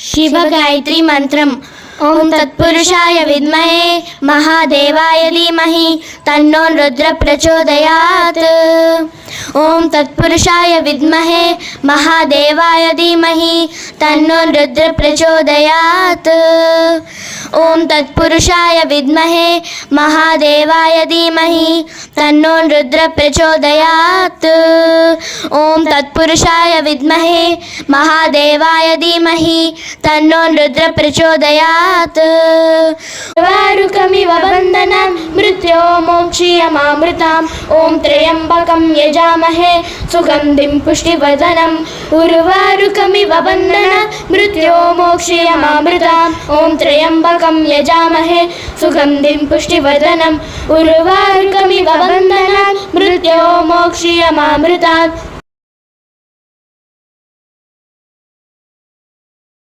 शिव गायत्री मंत्रम। ओम तत्पुरुषाय विद्महे महादेवाय धीमहि तन्नो रुद्र प्रचोदयात्। ओम तत्पुरुषाय विद्महे महादेवाय धीमहि तन्नो रुद्र प्रचोदयात्। ओम तत्पुरुषाय विद्महे महादेवाय धीमहि तन्नो रुद्र प्रचोदयात्। ओम तत्पुरुषाय विद्महे महादेवाय धीमहि तन्नो रुद्र प्रचोदयात्। वारुकमिव बन्धनं मृत्यो मोक्षीयमामृताम्। ओम त्र्यम्बकं यजामहे सुगन्धिं पुष्टिवर्धनम्। उर्वारुकमिव बन्धनं मृत्यो मोक्षीयमामृताम्। ओम त्र्यम्बकं यजामहे सुगन्धिं पुष्टिवर्धनम्। उर्वारुकमिव बन्धनं मृत्यो मोक्षीयमामृताम्।